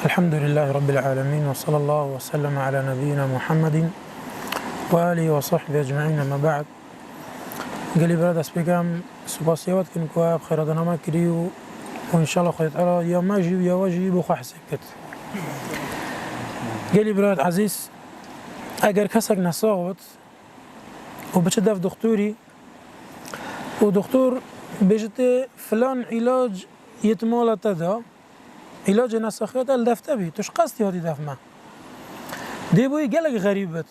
الحمد لله رب العالمين، وصلى الله وسلم على نبينا محمد وآله وصحبه أجمعين. أما بعد، قالي براد أسبيقام سباسيوات كنكوا بخير دنما كريو، وإن شاء الله خير تعالى يا ماجي ويا واجي بخوا حسكت. قالي براد عزيز، أجر كسك نصاوت وبتشدف دكتوري، ودكتور بيجتي فلان علاج يتمالا تدا علاج نسخيات الدفته بي توش قصدي هادي دف ما دي بوي قالك غريبت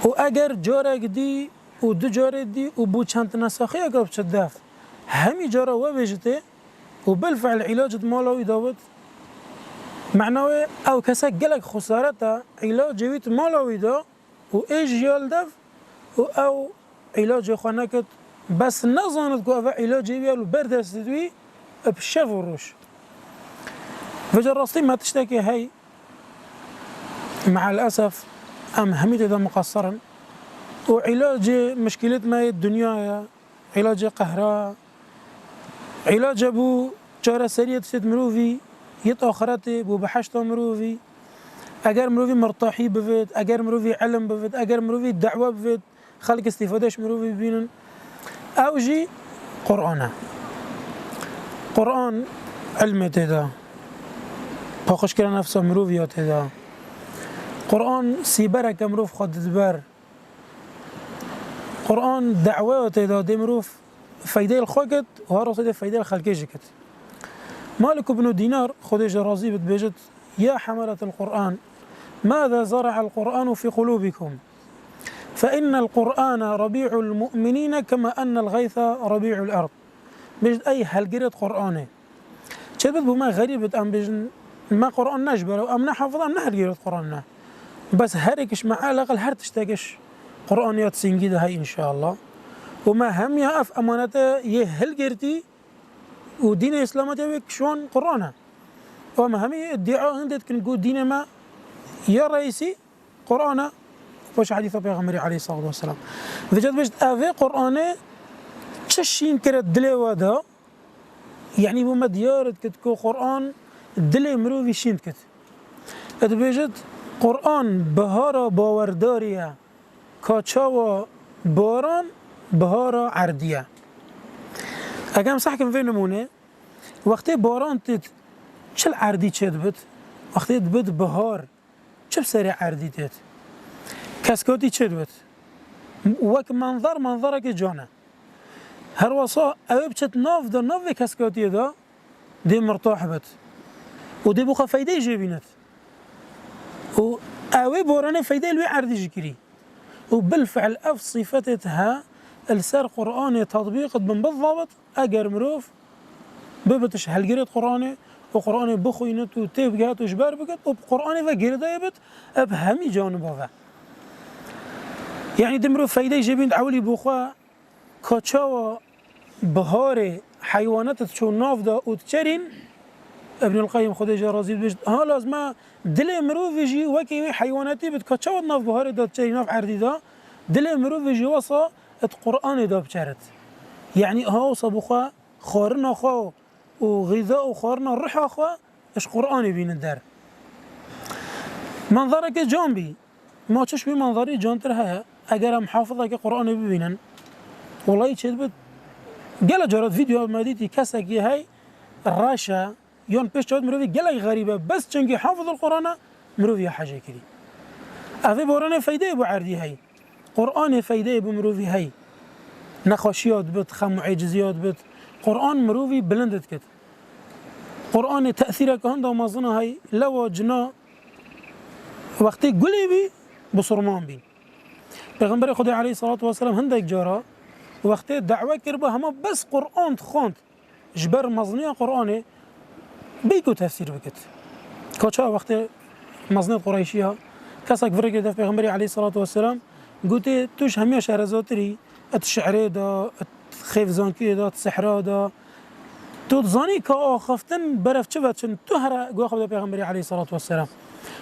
و اگر جارك دي و دو جارك دي و بو چند نسخيه قرب شدف همي جارة و بيجتي و بالفعل علاج مالاوي داوت معناه او كسك قالك خسارته علاج ويت مالاوي دا و ايش جال دف و او علاج خانكت بس نظنت كو او علاج يالو بردست دوي بشف الروش فجرستي ما تشتكي هاي مع الأسف أم هميت إذا مقصرا وعلاج مشكلة ما الدنيا علاج قهرة علاج أبو جارة سرية تشت مروفي يتأخرتي بو بحشته مروفي أجر مروفي مرتاحي بفيد أجر مروفي علم بفيد أجر مروفي دعوة بفيد خلق استفادهش مروفي بينن أو جي قرآن علمي تدا باقش كلا نفسه مروفيات هذا قرآن سيبرك مروف خد دبر قرآن دعوات هذا دي مروف فايدة الخوكت وهرصة فايدة الخلقيجكت. مالك بن دينار خديج رازي بتبجت يا حملة القرآن ماذا زرع القرآن في قلوبكم فإن القرآن ربيع المؤمنين كما أن الغيث ربيع الأرض. بجد أي هلقرة قرآني شبت بما غريبة أم بجن ما قرآن نجبر أم نحفظ أم نهرجير قرآننا بس هركش مع الأقل هر تشتاقش قرآنيات سنجيدة هاي إن شاء الله وما هم يقف أمانته يهلجرتي ودين الإسلام تبيك شون قرآنها وما هم الدعاء عندك كنقول دين ما يا رئيسي قرآنه وش حديث بيغمري عليه الصلاة والسلام فجد بجد أفي قرآنه تشين كرت دلوا ده يعني بما ديارت كتكو قرآن دلي مروفي شيند كت اتبجد قرآن بهارا باورداريا كاتشاوا باران بهارا عرديا اگم صح كم في نمونه وقتی باران تت چل عردي چد بد وقتی بد بهار چه بسري عردي تت كسكوتي چد بد وك منظرك جانه هر وصا او بچت ناف دا ناف كسكوتي دا دي مرتاح بد ودي بوخا فايدة جيبينت و اوي بوراني فايدة لوي عردي جكري وبالفعل اف صفتها السر قرآني تطبيق من بالضبط اجر مروف ببتش هالقريت قرآني وقرآني بخوينت وتيبقات وجبار بقت وبقرآني فقير دايبت بهمي جانبها يعني دمرو فايدة جيبين عولي بوخا كاتشاوا بهاري حيوانات تشو نافدا وتشرين ابن القيم خديج رازي بجد ها لازم دل مروف يجي وكي حيواناتي بتكاتشاو ناف بهاري دا تشري ناف عردي دا دل مروف يجي وصا القرآن دا بشارت يعني ها صبوخا خارنا خا وغذاء وخارنا الرحى خا اش قرآني بين الدار منظرك جانبي ما تشبه منظري جانتر هيا اگر محافظك قرآني ببينن والله يشد قال جرت فيديو ماديتي كسكي هاي الراشا يون بيش تود مروفي قلق غريبة بس چنكي حافظ القرآن مروفي حاجة كري أفي بوراني فايدة بو عردي هاي قرآن فايدة بو مروفي هاي نخاشيات بت خم عجزيات بت قرآن مروفي بلندت كت قرآن تأثيرك هندا مازنا هاي لو جنا وقتي قولي بي بصرمان بي پیغمبر خدا عليه الصلاة والسلام هندك جارا وقتي دعوة كربا هما بس قرآن تخوند جبر مزنية قرآني بيكو تفسير بكت كاتشا وقت مزنية قريشية كاسك فرق دف پیغمبري عليه الصلاة والسلام قلت توش همية شهرزاتري الشعري دا خيف زانكي دا السحرة دا تو تزاني كاخفتن برف چفتشن تو هرا قوة خبدا پیغمبري عليه الصلاة والسلام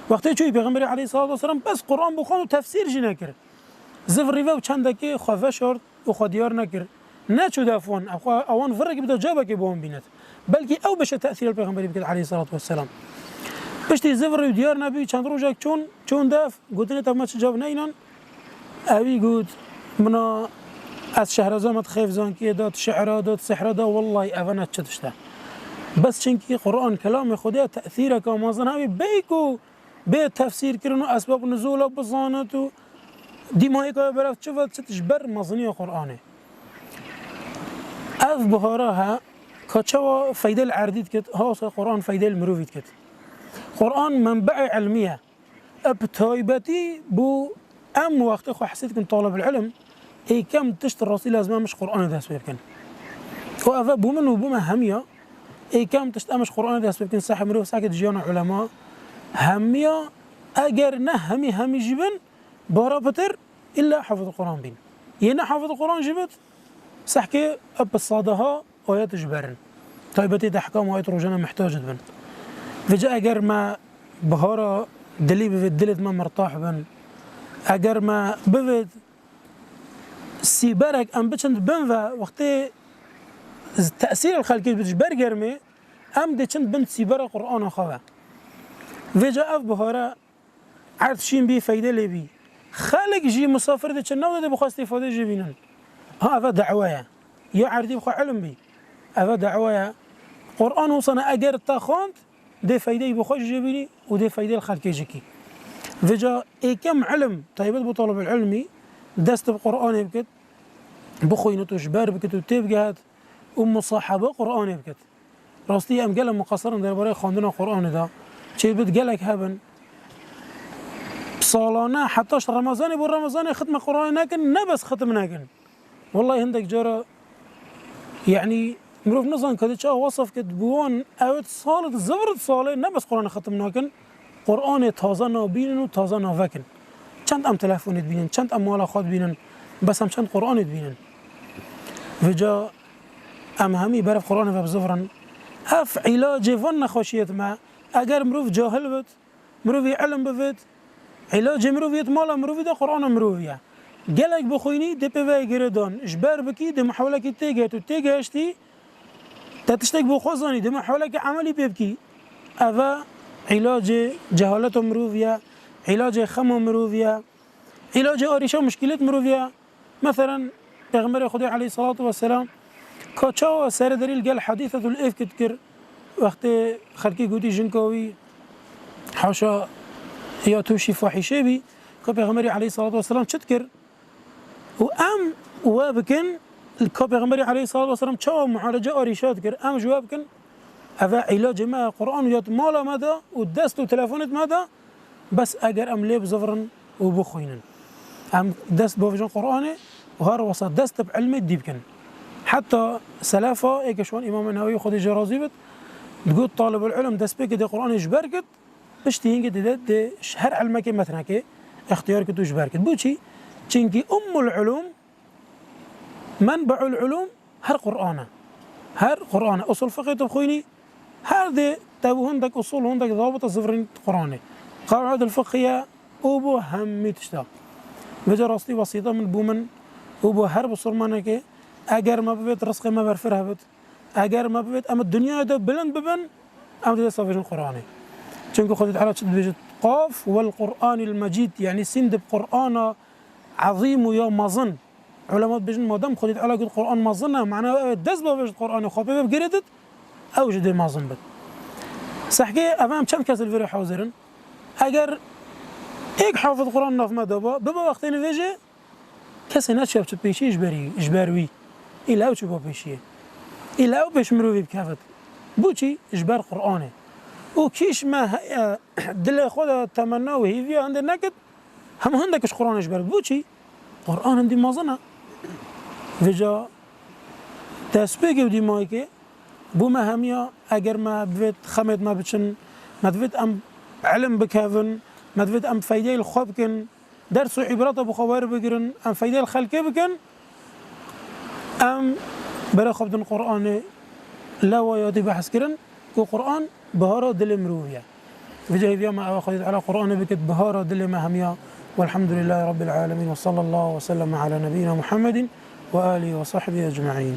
وقتی چوی پیغمبري عليه الصلاة والسلام بس قرآن بخوان و تفسير جي نكر زف ريفا و چندكي خواه شارد و خواه ديار نكر ناتشو دافون اوان فرق بدا جابك بوان بينت بلكي او بش تأثير البيغمبري عليه الصلاة والسلام پشتی زفر دیار نبی چند روزک چون دف گوتنی تا ما چه جواب نینن اوی گوت منا از شهرزاد خیف زان که داد شعر داد سحر داد والله اونا چتشته بس چنکی قرآن کلام خدا تأثیر که مازن همی بیکو به تفسیر کردن و اسباب نزول و بزانت و دیمایی که برفت شفت چتش بر مازنی قرآنه اف بهاره ها كتشوا فايدة العرديد كت هاوس القرآن فايدة المروفيد كت قرآن منبع علمية ابتايبتي بو أم وقت أخو حسيت كنت طالب العلم إي كم تشتر راسي لازم مش قرآن ده سبب كن وأفا بومن وبوما همية إي كم تشت مش قرآن ده سبب كن صح مروف ساكت جيانا علماء همية أجر همي جبن بارا بتر إلا حفظ القرآن بين ينا حفظ القرآن جبت سحكي أب الصادها آيات جبرن طيبتي تحكام آيات روجانا محتاج بن فجأة أجر ما بهارا دلي بفيد دلت ما مرتاح بن أجر ما بفيد سيبرك أم بتشند بن وقت تأثير الخلق بتجبر جرمي أم دتشند بن سيبرك قرآن خوا فجأة بهارا عرضشين بي فايدة لي بي خالق جي مسافر دتشند نو ده بخواست استفادة جبينن ها هذا دعوة يا عردي بخو علم بي هذا دعوة قرآن وصنا أجر تاخوند ده فايدة بخوش جبيني وده فايدة الخلق جكي فجأة كم علم طيبت بطالب العلمي دست بقرآن بكت بخوي نتوش بار بكت وتبقى ومصاحبة قرآن بكت راستي أم قال مقصرا در برای خواندن قرآن ده چه بد قالك هبن صالانه حتى رمضان بو رمضان ختم قرآن نكن نبس ختم نكن والله عندك جرى يعني مروف نظن كده وصف كتبون اوت صالة زبرت صالة نبس قرآن ختم نكن قرآن تازه نبینن و تازه نفکن چند ام تلفونت بینن چند ام مال خود بینن بس هم چند قرآنت بینن وجا ام همی برف قرآن و بزفرن اف علاج ون نخوشیت ما اگر مروف جاهل بد مروفی علم بفید علاج مروفیت مال مروفی ده قرآن مروفیه گلک بخوینی ده پیوه گردان اجبار بکی ده محاوله که تیگه تو تیگه اشتی تتشتک بخوزانی ده محاوله که عملی ببکی اوه علاج جهالت مروفيا علاج خم مروفيا علاج آريشا مشكلات مروفيا مثلا پیغمبر خدا عليه الصلاة والسلام كاتشاو سر دليل قال حديثة الإفك تذكر وقت خلقي قوتي جنكوي حاشا يا توشي فاحشة بي كبيغمبر عليه الصلاة والسلام تذكر وأم وابكن الكبيغمبر عليه الصلاة والسلام تشاو معالجة آريشا تذكر أم جوابكن هذا علاج ما قرآن يات مالا مدى ودست وتلفونت مدى بس أجر أم ليب زفرن وبخوينن أم دست بوفجن قرآنه وهار وسط دست بعلم الديبكن حتى سلافة إيكشون إمام النووي خد جرازيبت تقول طالب العلم دست بك دي قرآن يجبركت باش تيجي ده شهر علمك مثلا كي اختيارك تو يجبركت بوشي تشينكي العلوم منبع العلوم هر قرآن أصل فقه تبخويني هذا تابو هندك أصول هندك ضابط الزفرين قرآني قواعد الفقهية أبو همي تشتا وجه راستي بسيطة من بومن أبو هرب صرمانك أجر ما ببيت رزق ما برفرها بيت أجر ما ببيت أما الدنيا ده بلند ببن أما ده صافي قرآني شنكو خذت على شد بيجت قاف والقرآن المجيد يعني سند بقرآن عظيم ويا مظن علماء بيجن ما دام خذت على القرآن مظنه معناه دز بيجت قرآن خابه بجردت أوجد ما ظنبت سحكي أمام كم كاس الفريق حوزرن أجر إيك حافظ قرآن نف ما دبا ببا وقتين فيجي كاس ناس شاب تبيشي إجباروي إلا أو شباب بيشي إلا أو بيش مروي بكافت بوشي إجبار قرآنه وكيش ما دل خدا تمنى وهي فيها عند النكد هم عندكش قرآن إجبار بوشي قرآن عندي ما ظنه فيجا تسبيق ودي مايكي بوما هميا اگر ما بفيت خمد ما بتشن ما بفيت ام علم بكافن ما بفيت ام فايدة الخواب كن درس عبرات ابو خوار بقرن ام فايدة الخلق بكن ام بلا خبد القرآن لا ويادي بحث كرن وقرآن بهارة دل مروية في جاي ما اخذت على قرآن بكت بهارة دل ما هميا والحمد لله رب العالمين وصلى الله وسلم على نبينا محمد وآله وصحبه أجمعين.